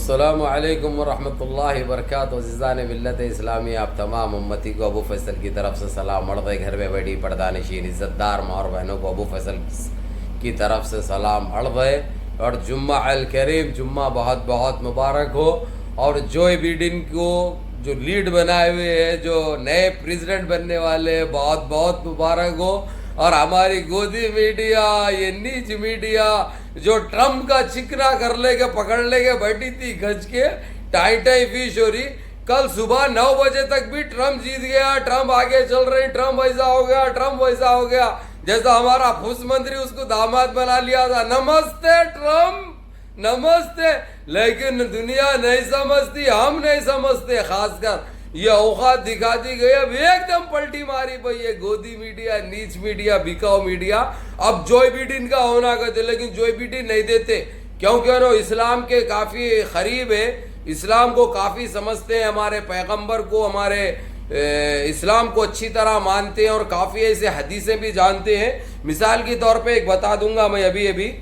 अस्सलामु अलैकुम वरहमतुल्लाहि वबरकातुहू। अज़ीज़ान मिल्लत इस्लामी, आप तमाम उम्मती को अबू फैसल की तरफ से सलाम। मर्द घर में बैठी पर्दानशीन इज़्ज़तदार माँ और बहनों को अबू फैसल की तरफ से सलाम अर्ज़। और जुम्मा अल करीम, जुम्मा बहुत बहुत मुबारक हो। और जोए बिडेन को जो लीड बनाए हुए हैं, जो नए प्रेसिडेंट बनने वाले, बहुत बहुत मुबारक हो। और हमारी गोदी मीडिया, ये नीच मीडिया जो ट्रम्प का चिकना कर लेके पकड़ लेके बैठी थी गज के, टाई टाई फिश हो रही। कल सुबह 9 बजे तक भी ट्रम्प जीत गया, ट्रम्प आगे चल रही, ट्रम्प ऐसा हो गया, ट्रम्प वैसा हो गया, जैसा हमारा फूस मंत्री उसको दामाद बना लिया था। नमस्ते ट्रम्प, नमस्ते। लेकिन दुनिया नहीं समझती, हम नहीं समझते, खासकर ये औकात दिखा दी गई। अब एकदम पलटी मारी भाई ये गोदी मीडिया, नीच मीडिया, बिकाऊ मीडिया। अब जोए बिडेन का होना कहते, लेकिन जोए बिडेन नहीं देते क्योंकि वो इस्लाम के काफ़ी करीब है, इस्लाम को काफ़ी समझते हैं, हमारे पैगंबर को, हमारे इस्लाम को अच्छी तरह मानते हैं और काफ़ी ऐसे हदीसें भी जानते हैं। मिसाल के तौर पे एक बता दूंगा मैं अभी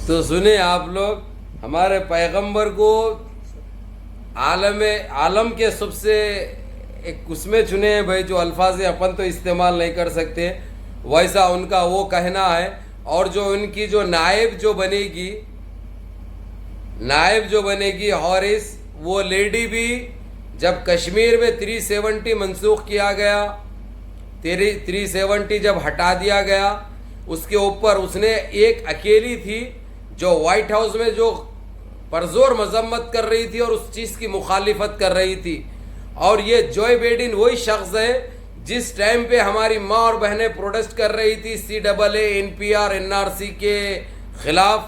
तो सुने आप लोग, हमारे पैगंबर को आलम के सबसे एक उसमें चुने हैं भाई, जो अल्फाज अपन तो इस्तेमाल नहीं कर सकते, वैसा उनका वो कहना है। और जो उनकी जो नायब जो बनेगी हॉरिस, वो लेडी भी जब कश्मीर में 370 मनसूख किया गया, 370 जब हटा दिया गया, उसके ऊपर उसने एक अकेली थी जो व्हाइट हाउस में जो परजोर मजम्मत कर रही थी और उस चीज़ की मुखालिफत कर रही थी। और ये जोए बिडेन वही शख्स है जिस टाइम पे हमारी माँ और बहनें प्रोटेस्ट कर रही थी CAA, NPR, NRC के ख़िलाफ़,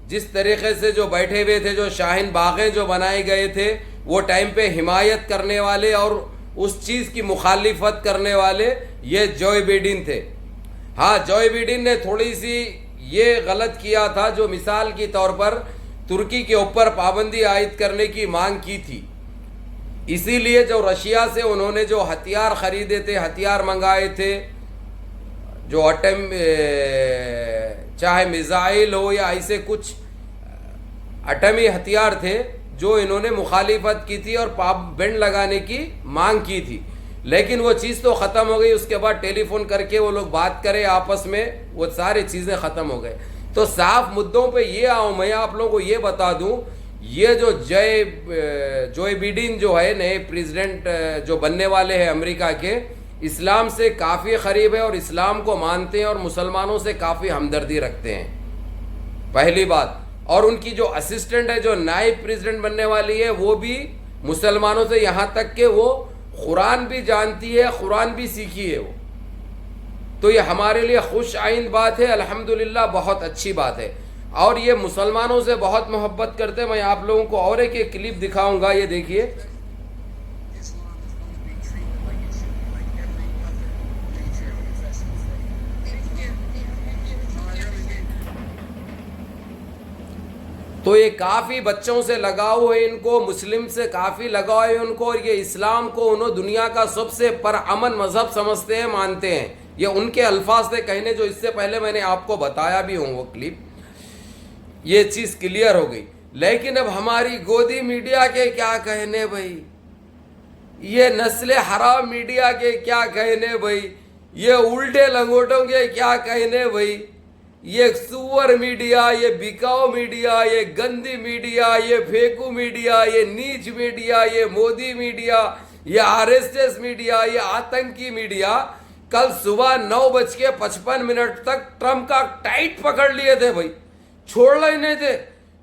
जिस तरीक़े से जो बैठे हुए थे, जो शाहीन बागें जो बनाए गए थे, वो टाइम पे हिमायत करने वाले और उस चीज़ की मुखालिफत करने वाले ये जोए बिडेन थे। हाँ, जोए बिडेन ने थोड़ी सी ये गलत किया था, जो मिसाल के तौर पर तुर्की के ऊपर पाबंदी आयद करने की मांग की थी। इसीलिए जो रशिया से उन्होंने जो हथियार खरीदे थे, हथियार मंगाए थे, जो चाहे मिसाइल हो या ऐसे कुछ एटमी हथियार थे, जो इन्होंने मुखालिफत की थी और पाबंद लगाने की मांग की थी। लेकिन वो चीज़ तो ख़त्म हो गई। उसके बाद टेलीफोन करके वो लोग बात करें आपस में, वो सारी चीज़ें ख़त्म हो गए। तो साफ मुद्दों पे ये आऊँ, मैं आप लोगों को ये बता दूँ, ये जो जोए बिडेन जो है, नए प्रेसिडेंट जो बनने वाले हैं अमेरिका के, इस्लाम से काफ़ी करीब है और इस्लाम को मानते हैं और मुसलमानों से काफ़ी हमदर्दी रखते हैं, पहली बात। और उनकी जो असिस्टेंट है, जो नायब प्रेसिडेंट बनने वाली है, वो भी मुसलमानों से, यहाँ तक कि वो कुरान भी जानती है, कुरान भी सीखी है वो। तो ये हमारे लिए खुश आइंद बात है, अल्हम्दुलिल्लाह, बहुत अच्छी बात है। और ये मुसलमानों से बहुत मोहब्बत करते हैं। मैं आप लोगों को और एक क्लिप दिखाऊंगा, ये देखिए। तो ये काफ़ी बच्चों से लगाव है इनको, मुस्लिम से काफ़ी लगाव है उनको, और ये इस्लाम को उन्होंने दुनिया का सबसे परअमन मज़हब समझते हैं, मानते हैं। ये उनके अल्फाज थे कहने, जो इससे पहले मैंने आपको बताया भी हूँ वो क्लिप, ये चीज़ क्लियर हो गई। लेकिन अब हमारी गोदी मीडिया के क्या कहने भाई, ये नस्ले हराम मीडिया के क्या कहने भाई, ये उल्टे लंगोटों के क्या कहने भाई, ये सुअर मीडिया, ये बिकाऊ मीडिया, ये गंदी मीडिया, ये फेकू मीडिया, ये नीच मीडिया, ये मोदी मीडिया, ये आरएसएस मीडिया, ये आतंकी मीडिया कल सुबह 9:55 तक ट्रम्प का टाइट पकड़ लिए थे भाई, छोड़ लेने थे।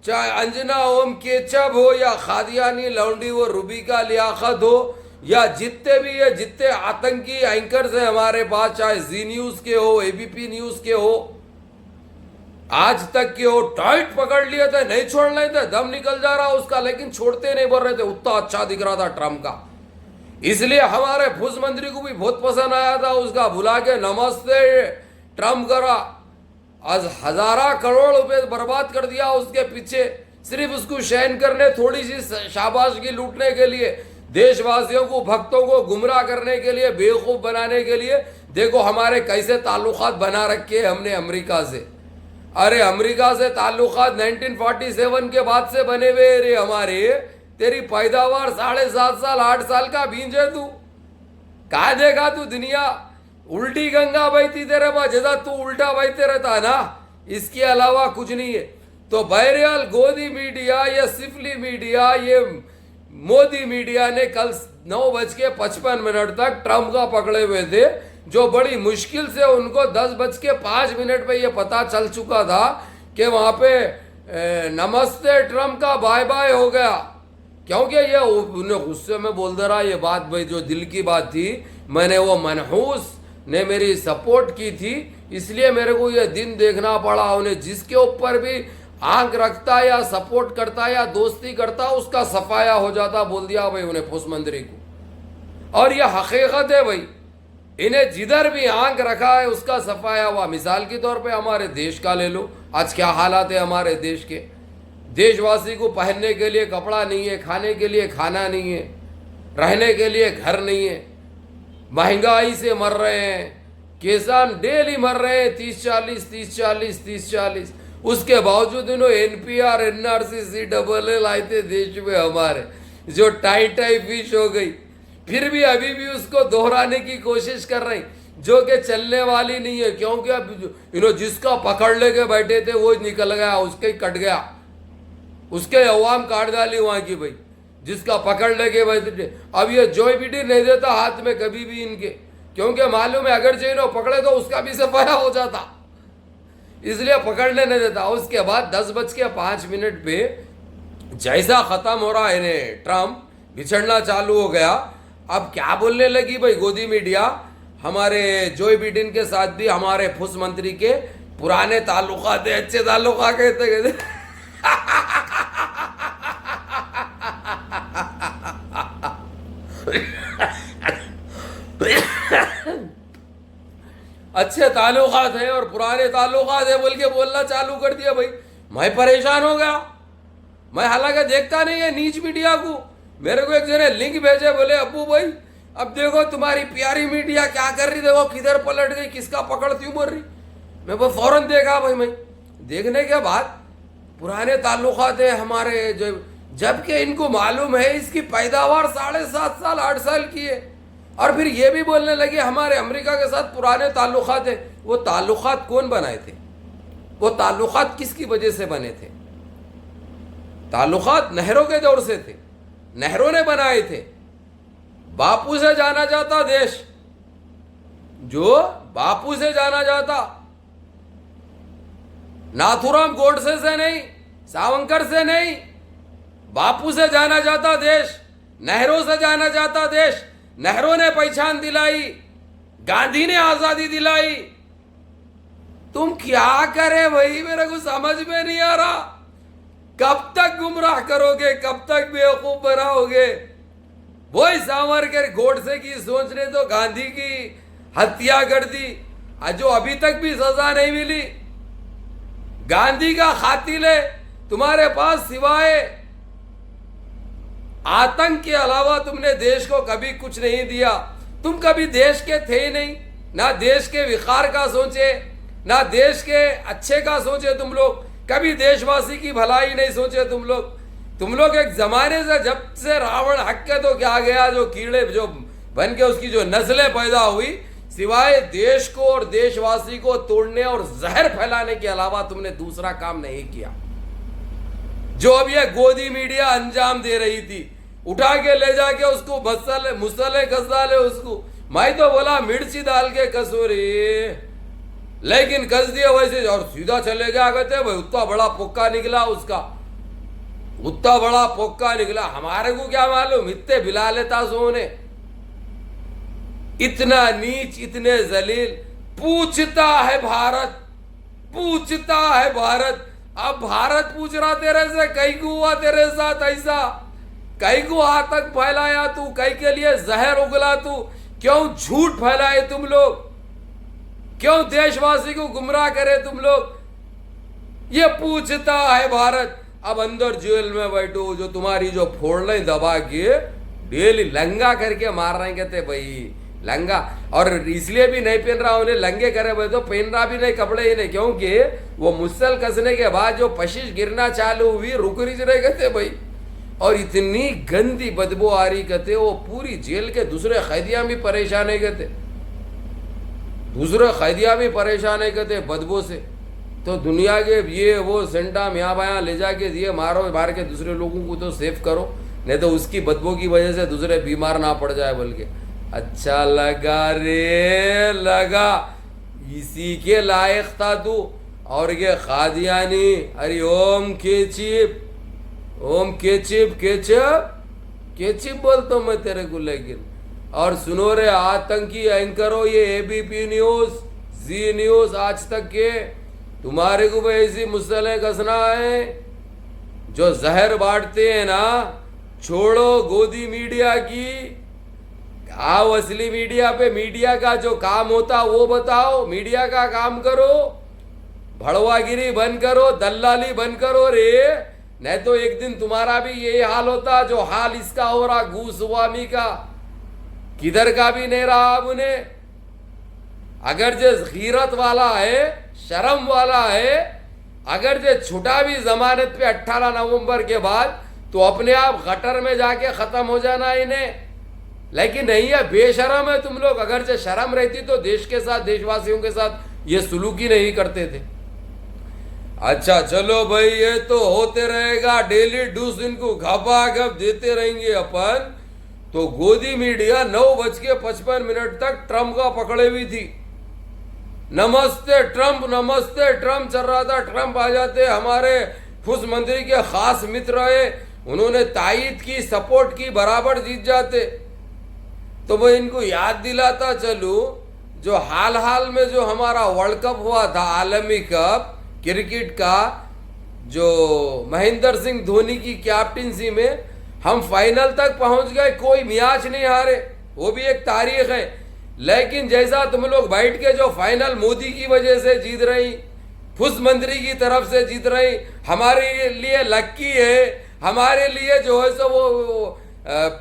चाहे अंजना ओम केचप हो या खादियानी लौंडी वो रूबिका लियाकत हो या जितने भी ये जितने आतंकी एंकर्स हैं हमारे पास, चाहे जी न्यूज के हो, एबीपी न्यूज के हो, आज तक के हो, टाइट पकड़ लिए थे, नहीं छोड़ रहे थे, दम निकल जा रहा उसका, लेकिन छोड़ते नहीं बोल रहे थे, उतना अच्छा दिख रहा था ट्रम्प का। इसलिए हमारे फूस मंत्री को भी बहुत पसंद आया था उसका, बुला के नमस्ते ट्रम्प करा। आज 1000 करोड़ रुपए बर्बाद कर दिया उसके पीछे, सिर्फ उसको शैन करने, थोड़ी सी शाबाशी लूटने के लिए, देशवासियों को, भक्तों को गुमराह करने के लिए, बेवकूफ बनाने के लिए। देखो हमारे कैसे ताल्लुकात बना रखे हमने अमेरिका से। अरे अमेरिका से ताल्लुकात 1947 के बाद से बने हुए रे हमारे। तेरी पैदावार 7.5 साल 8 साल का भींजे तू, कहा देगा तू दुनिया? उल्टी गंगा बहती तेरे पास, जैसा तू उल्टा बहते रहता है ना, इसके अलावा कुछ नहीं है। तो बहरहाल गोदी मीडिया, ये सिफली मीडिया, ये मोदी मीडिया ने कल 9:55 तक ट्रम्प का पकड़े हुए थे, जो बड़ी मुश्किल से उनको 10:05 पे ये पता चल चुका था कि वहां पे नमस्ते ट्रम्प का बाय बाय हो गया। क्योंकि ये उन्हें गुस्से में बोल दे रहा ये बात भाई, जो दिल की बात थी, मैंने वो मनहूस ने मेरी सपोर्ट की थी, इसलिए मेरे को ये दिन देखना पड़ा। उन्हें जिसके ऊपर भी आंख रखता या सपोर्ट करता या दोस्ती करता उसका सफाया हो जाता, बोल दिया भाई उन्हें फूस मंत्री को। और ये हकीकत है भाई, इन्हें जिधर भी आंख रखा है उसका सफाया हुआ। मिसाल के तौर पे हमारे देश का ले लो, आज क्या हालात है हमारे देश के। देशवासी को पहनने के लिए कपड़ा नहीं है, खाने के लिए खाना नहीं है, रहने के लिए घर नहीं है, महंगाई से मर रहे हैं, किसान डेली मर रहे हैं 30-40। उसके बावजूद इन्होंने एनपीआर, एनआरसी, CAA लाए थे देश में हमारे, जो टाई फिश हो गई। फिर भी अभी भी उसको दोहराने की कोशिश कर रहे हैं, जो कि चलने वाली नहीं है। क्योंकि अब जिसका पकड़ लेके बैठे थे वो निकल गया, उसके कट गया, उसके अवाम काट डाली वहां की भाई, जिसका पकड़ लेके बैठे थे। अब ये जो बिडी नहीं देता हाथ में कभी भी इनके, क्योंकि मालूम है अगर जो पकड़े तो उसका भी सफाया हो जाता, इसलिए पकड़ने नहीं देता। उसके बाद 10:05 पे जैसा खत्म हो रहा है ट्रम्प बिछड़ना चालू हो गया। अब क्या बोलने लगी भाई गोदी मीडिया, हमारे जो बिडेन के साथ भी हमारे फूस मंत्री के पुराने ताल्लुकात है, अच्छे ताल्लुकात कहते अच्छे ताल्लुकात है और पुराने ताल्लुकात है बोल के बोलना चालू कर दिया भाई। मैं परेशान हो गया। मैं हालांकि देखता नहीं है नीच मीडिया को, मेरे को एक जने लिंक भेजे, बोले अब्बू भाई अब देखो तुम्हारी प्यारी मीडिया क्या कर रही, देखो किधर पलट गई, किसका पकड़ती हूँ बोल रही। मैं वो फौरन देखा भाई। मैं देखने के बाद पुराने ताल्लुकात है हमारे, जबकि इनको मालूम है इसकी पैदावार 7.5 साल 8 साल की है। और फिर ये भी बोलने लगे हमारे अमेरिका के साथ पुराने ताल्लुकात है। वो ताल्लुकात कौन बनाए थे? वो ताल्लुकात किसकी वजह से बने थे? ताल्लुकात नेहरू के दौर से थे, नेहरू ने बनाए थे। बापू से जाना जाता देश, जो बापू से जाना जाता, नाथुराम गोडसे से नहीं, सावरकर से नहीं, बापू से जाना जाता देश, नेहरू से जाना जाता देश। नेहरू ने पहचान दिलाई, गांधी ने आजादी दिलाई। तुम क्या करे भाई, मेरे को समझ में नहीं आ रहा। कब तक गुमराह करोगे, कब तक बेवकूफ बनाओगे? वही सावरकर गोडसे की सोच ने तो गांधी की हत्या कर दी, जो अभी तक भी सजा नहीं मिली। गांधी का कातिल है तुम्हारे पास, सिवाय आतंक के अलावा तुमने देश को कभी कुछ नहीं दिया। तुम कभी देश के थे ही नहीं, ना देश के विकार का सोचे, ना देश के अच्छे का सोचे तुम लोग, कभी देशवासी की भलाई नहीं सोचे तुम लोग। तुम लोग एक जमाने से जब से रावण हक के तो क्या गया, जो कीड़े जो बन के उसकी जो नस्लें पैदा हुई, सिवाय देश को और देशवासी को तोड़ने और जहर फैलाने के अलावा तुमने दूसरा काम नहीं किया। जो अब ये गोदी मीडिया अंजाम दे रही थी, उठा के ले जाके उसको मुसले कस डाले उसको। मैं तो बोला मिर्ची डाल के कसूरी, लेकिन कस दिया वैसे और सीधा चले गया। कहते भाई उतना बड़ा पोक्का निकला उसका, उतना बड़ा पोक्का निकला। हमारे को क्या मालूम, इतने बिला लेता सोने, इतना नीच, इतने जलील। पूछता है भारत, पूछता है भारत। अब भारत पूछ रहा तेरे से, कई को हुआ तेरे साथ ऐसा, कई को आतंक फैलाया तू, कई के लिए जहर उगला तू, क्यों झूठ फैलाए तुम लोग, क्यों देशवासी को गुमराह करे तुम लोग, ये पूछता है भारत। अब अंदर जेल में बैठो, जो तुम्हारी जो फोड़ने दबा के डेली लंगा करके मार रहे हैं। कहते भाई लंगा, और इसलिए भी नहीं पहन रहा, उन्हें लंगे करे भाई तो पहन रहा भी नहीं कपड़े ही नहीं, क्योंकि वो मुसल कसने के बाद जो पशिश गिरना चालू हुई, रुक रही रहे कहते भाई, और इतनी गंदी बदबू आ रही कहते, वो पूरी जेल के दूसरे कैदियां भी परेशान है कहते, दूसरे कैदियां भी परेशान है कहते बदबू से। तो दुनिया के ये वो सेंटाम यहाँ बाया ले जाके दिए, मारो, मार के दूसरे लोगों को तो सेफ करो, नहीं तो उसकी बदबू की वजह से दूसरे बीमार ना पड़ जाए। बोल के अच्छा लगा रे, लगा, इसी के लायक था तू। और ये खादियानी, अरे ओम केचिप, ओम केचिप, केचप केचिप बोलता हूं मैं तेरे को। लेकिन और सुनो रे आतंकी एंकरो, ये एबीपी न्यूज, जी न्यूज, आज तक के, तुम्हारे को भी ऐसी मुसले कसना है, जो जहर बांटते हैं ना, छोड़ो गोदी मीडिया की, आओ असली मीडिया पे। मीडिया का जो काम होता वो बताओ, मीडिया का काम करो, भड़वागिरी बंद करो, दल्लाली बंद करो रे, नहीं तो एक दिन तुम्हारा भी यही हाल होता जो हाल इसका हो रहा, घूसवामी का, किधर का भी नहीं रहा अब उन्हें। अगर जो गीरत वाला है, शर्म वाला है, अगर जो छुटा भी जमानत पे 18 नवंबर के बाद, तो अपने आप गटर में जाके खत्म हो जाना इन्हें। लेकिन नहीं है, बेशरम है तुम लोग। अगर जो शर्म रहती तो देश के साथ, देशवासियों के साथ ये सुलूकी नहीं करते थे। अच्छा चलो भाई, ये तो होते रहेगा, डेली डूस इनको घपाघप देते रहेंगे अपन। तो गोदी मीडिया 9:55 तक ट्रंप का पकड़े हुई थी। नमस्ते ट्रंप, नमस्ते ट्रंप चल रहा था। ट्रंप आ जाते, हमारे खुश मंत्री के खास मित्र है, उन्होंने तायीद की, सपोर्ट की, बराबर जीत जाते। तो मैं इनको याद दिलाता चलूं, जो हाल हाल में जो हमारा वर्ल्ड कप हुआ था, आलमी कप क्रिकेट का, जो महेंद्र सिंह धोनी की कैप्टनसी में हम फाइनल तक पहुंच गए, कोई मैच नहीं हारे, वो भी एक तारीख है। लेकिन जैसा तुम लोग बैठ के जो फाइनल मोदी की वजह से जीत रही, फुस मंत्री की तरफ से जीत रही, हमारे लिए लक्की है, हमारे लिए जो है सो वो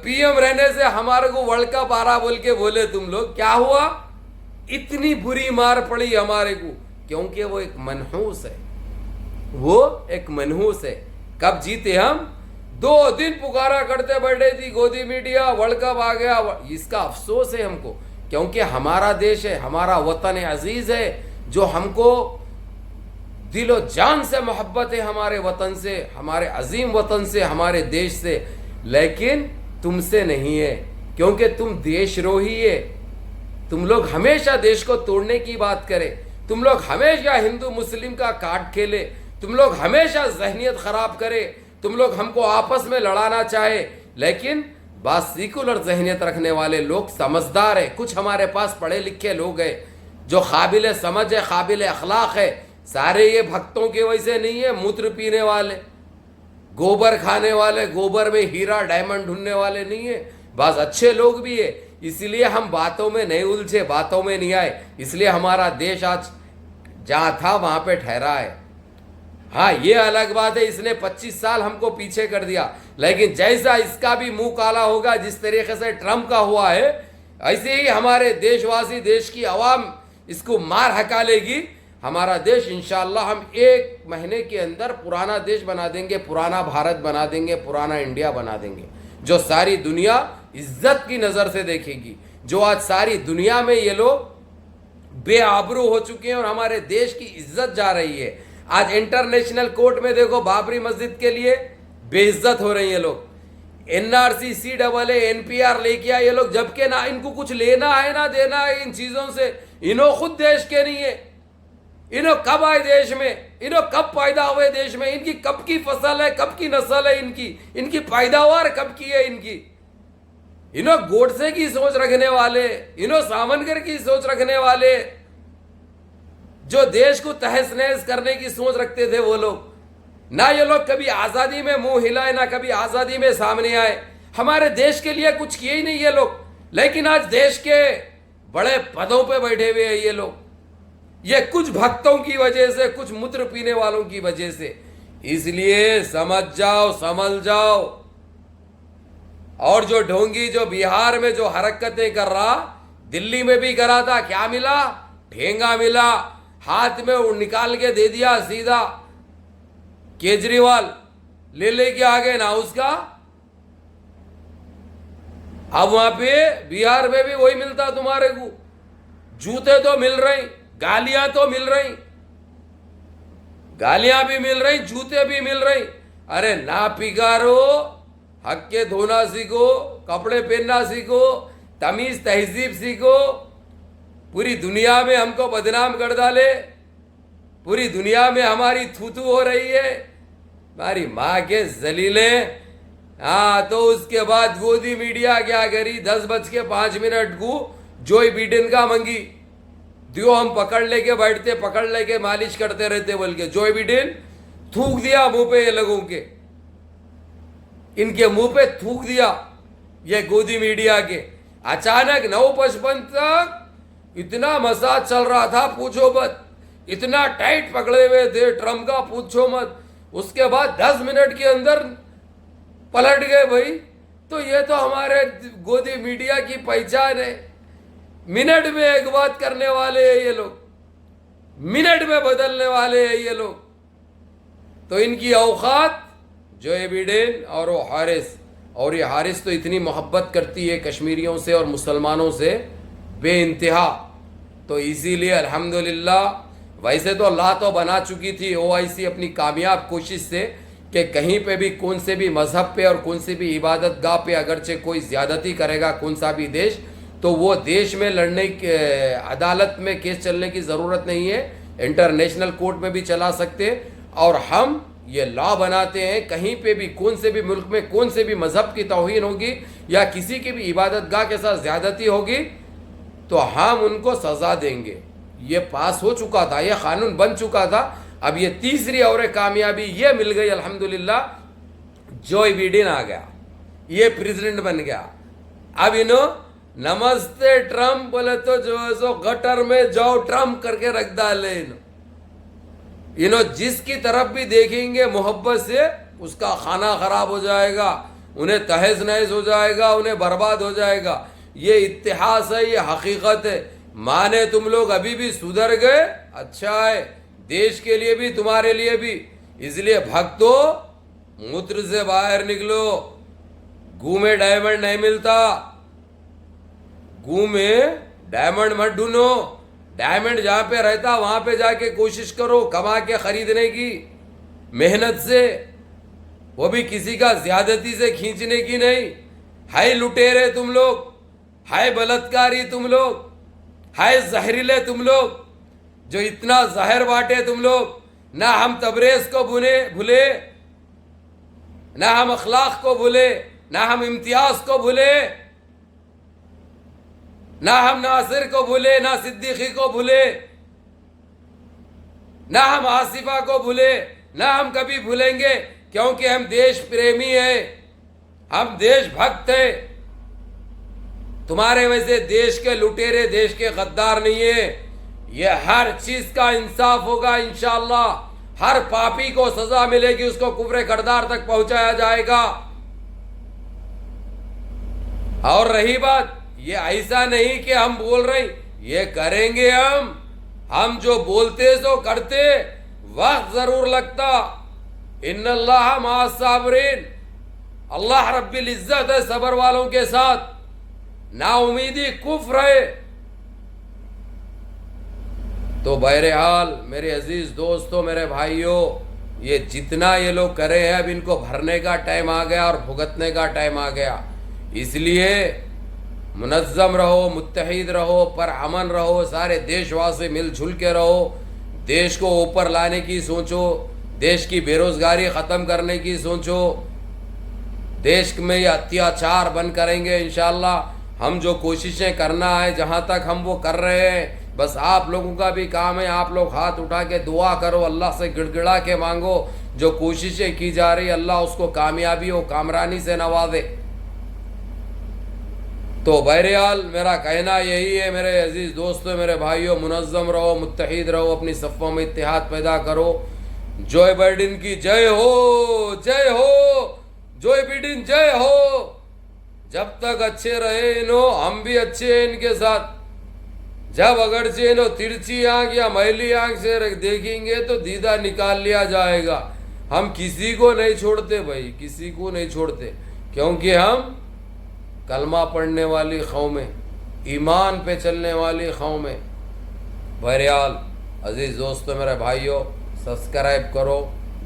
पीएम रहने से हमारे को वर्ल्ड कप आ रहा बोल के बोले तुम लोग। क्या हुआ, इतनी बुरी मार पड़ी हमारे को, क्योंकि वो एक मनहूस है, वो एक मनहूस है। कब जीते हम, 2 दिन पुकारा करते बैठे थी गोदी मीडिया, वर्ल्ड कप आ गया। इसका अफसोस है हमको, क्योंकि हमारा देश है, हमारा वतन अजीज है, जो हमको दिलो जान से मोहब्बत है हमारे वतन से, हमारे अजीम वतन से, हमारे देश से। लेकिन तुमसे नहीं है, क्योंकि तुम देशद्रोही है। तुम लोग हमेशा देश को तोड़ने की बात करें, तुम लोग हमेशा हिंदू मुस्लिम का कार्ड खेले, तुम लोग हमेशा जहनियत खराब करे, तुम लोग हमको आपस में लड़ाना चाहे। लेकिन बात सेकुलर जहनियत रखने वाले लोग समझदार है, कुछ हमारे पास पढ़े लिखे लोग हैं जो काबिल समझ है, काबिल अखलाक है। सारे ये भक्तों के वैसे नहीं है, मूत्र पीने वाले, गोबर खाने वाले, गोबर में हीरा डायमंड ढूंढने वाले नहीं है। बस अच्छे लोग भी है, इसलिए हम बातों में नहीं उलझे, बातों में नहीं आए, इसलिए हमारा देश आज जहां था वहां पे ठहरा है। हाँ, ये अलग बात है, इसने 25 साल हमको पीछे कर दिया, लेकिन जैसा इसका भी मुंह काला होगा, जिस तरीके से ट्रंप का हुआ है, ऐसे ही हमारे देशवासी, देश की आवाम इसको मार हका लेगी। हमारा देश इंशाअल्लाह हम 1 महीने के अंदर पुराना देश बना देंगे, पुराना भारत बना देंगे, पुराना इंडिया बना देंगे, जो सारी दुनिया इज्जत की नज़र से देखेगी। जो आज सारी दुनिया में ये लोग बेआबरू हो चुके हैं और हमारे देश की इज्जत जा रही है। आज इंटरनेशनल कोर्ट में देखो, बाबरी मस्जिद के लिए बेइज्जत हो रही है लोग। NRC, CAA, NPR लेके आए ये लोग, जबकि ना इनको कुछ लेना है ना देना है इन चीजों से। इन्हों खुद देश के नहीं है, इन्हों कब आए देश में, इन्हों कब पैदा हुए देश में, इनकी कब की फसल है, कब की नस्ल है इनकी पैदावार कब की है इनकी। इन्हों गोडसे की सोच रखने वाले, इन्हों सावरकर की सोच रखने वाले, जो देश को तहस नहस करने की सोच रखते थे वो लोग। ना ये लोग कभी आजादी में मुंह हिलाए, ना कभी आजादी में सामने आए। हमारे देश के लिए कुछ किए ही नहीं ये लोग, लेकिन आज देश के बड़े पदों पे बैठे हुए हैं ये लोग। ये कुछ भक्तों की वजह से, कुछ मूत्र पीने वालों की वजह से। इसलिए समझ जाओ, संभल जाओ। और जो ढोंगी जो बिहार में जो हरकतें कर रहा, दिल्ली में भी करा था, क्या मिला? ठेंगा मिला, हाथ में निकाल के दे दिया सीधा। केजरीवाल ले लेके आ गए ना उसका। अब वहां पे बिहार में भी वही मिलता तुम्हारे को। जूते तो मिल रही, गालियां तो मिल रही, गालियां भी मिल रही, जूते भी मिल रही। अरे ना पिगारो, हक के धोना सीखो, कपड़े पहनना सीखो, तमीज तहजीब सीखो। पूरी दुनिया में हमको बदनाम कर डाले, पूरी दुनिया में हमारी थूथू हो रही है, हमारी माँ के जलीले। हाँ, तो उसके बाद गोदी मीडिया क्या करी, 10:05 को जोई बिडेन का मंगी दियो, हम पकड़ लेके बैठते, पकड़ लेके मालिश करते रहते बोल के जोई बिडेन थूक दिया मुंह पे ये लोगों के, इनके मुंह पे थूक दिया ये गोदी मीडिया के। अचानक 9:55 तक इतना मसाज चल रहा था पूछो मत, इतना टाइट पकड़े हुए थे ट्रम्प का पूछो मत। उसके बाद 10 मिनट के अंदर पलट गए भाई। तो ये तो हमारे गोदी मीडिया की पहचान है। मिनट में एक बात करने वाले हैं ये लोग, मिनट में बदलने वाले हैं ये लोग। तो इनकी औकात जो बिडेन और वो हारिस, और ये हारिस तो इतनी मोहब्बत करती है कश्मीरियों से और मुसलमानों से बेइंतहा। तो इसीलिए अल्हम्दुलिल्लाह, वैसे तो अल्लाह तो बना चुकी थी OIC अपनी कामयाब कोशिश से कि कहीं पे भी कौन से भी मजहब पे और कौन से भी इबादत गाह पे अगरचे कोई ज्यादती करेगा कौन सा भी देश, तो वो देश में लड़ने के अदालत में केस चलने की ज़रूरत नहीं है, इंटरनेशनल कोर्ट में भी चला सकते। और हम ये लॉ बनाते हैं, कहीं पे भी कौन से भी मुल्क में कौन से भी मजहब की तौहीन होगी या किसी की भी इबादत गाह के साथ ज्यादती होगी तो हम उनको सज़ा देंगे। ये पास हो चुका था, ये कानून बन चुका था। अब ये तीसरी और कामयाबी ये मिल गई अल्हम्दुलिल्लाह, जो बिडेन आ गया, ये प्रेसिडेंट बन गया। अब इन्हों नमस्ते ट्रम्प बोले तो जो है सो गटर में जाओ ट्रम्प करके रख डाले। इन्हों जिसकी तरफ भी देखेंगे मोहब्बत से उसका खाना खराब हो जाएगा, उन्हें तहस नहस हो जाएगा, उन्हें बर्बाद हो जाएगा। ये इतिहास है, ये हकीकत है। माने तुम लोग अभी भी सुधर गए, अच्छा है, देश के लिए भी तुम्हारे लिए भी। इसलिए भक्तों, मूत्र से बाहर निकलो। गू में डायमंड नहीं मिलता, गू में डायमंड मत ढूंढो। डायमंड जहां पे रहता वहां पे जाके कोशिश करो कमा के खरीदने की, मेहनत से, वो भी किसी का ज्यादती से खींचने की नहीं। हाय लुटेरे तुम लोग, हाय बलात्कारी तुम लोग, हाय जहरीले तुम लोग, जो इतना जहर बांटे तुम लोग। ना हम तबरेज को भूले, ना हम अखलाक को भूले, ना हम इम्तियाज को भूले, ना हम नासिर को भूले, ना सिद्दीकी को भूले, ना हम आसिफा को भूले, ना हम कभी भूलेंगे, क्योंकि हम देश प्रेमी हैं, हम देशभक्त हैं। तुम्हारे वैसे देश के लुटेरे, देश के गद्दार नहीं है। ये हर चीज का इंसाफ होगा इंशाअल्लाह। हर पापी को सजा मिलेगी, उसको कुफ्र करदार तक पहुंचाया जाएगा। और रही बात, ये ऐसा नहीं कि हम बोल रहे, ये करेंगे हम। हम जो बोलते सो करते, वक्त जरूर लगता। इन्नल्लाह मअस साबिरीन, अल्लाह रब्बिल इज्जत है सबर वालों के साथ। नाउमीदी कुफ्र है। तो बहरहाल मेरे अजीज दोस्तों, मेरे भाइयों, ये जितना ये लोग करे हैं, अब इनको भरने का टाइम आ गया और भुगतने का टाइम आ गया। इसलिए मुनज़्ज़म रहो, मुत्तहिद रहो, पर अमन रहो, सारे देशवासी मिलजुल के रहो, देश को ऊपर लाने की सोचो, देश की बेरोजगारी ख़त्म करने की सोचो, देश में ये अत्याचार बंद करेंगे इंशाअल्लाह। हम जो कोशिशें करना है जहाँ तक हम वो कर रहे हैं, बस आप लोगों का भी काम है, आप लोग हाथ उठा के दुआ करो, अल्लाह से गिड़गिड़ा के मांगो। जो कोशिशें की जा रही अल्लाह उसको कामयाबी और कामरानी से नवाजे। तो बहरहाल मेरा कहना यही है मेरे अजीज दोस्तों, मेरे भाइयों, मुनज़्ज़म रहो, मुत्तहिद रहो, अपनी सफ़ों में इत्तेहाद पैदा करो। जोए बाइडेन की जय हो, जय हो, जोए बाइडेन जय हो। जब तक अच्छे रहे इनो, हम भी अच्छे हैं इनके साथ। जब अगरचे इनो तिरछी आंख या मैली आंख से देखेंगे तो दीदा निकाल लिया जाएगा। हम किसी को नहीं छोड़ते भाई, किसी को नहीं छोड़ते, क्योंकि हम कलमा पढ़ने वाली कौम है, ईमान पे चलने वाली कौम है। बहरहाल अजीज दोस्तों, मेरे भाइयों, सब्सक्राइब करो,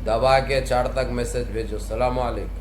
दबा के 4 तक मैसेज भेजो। सलाम अलैकुम।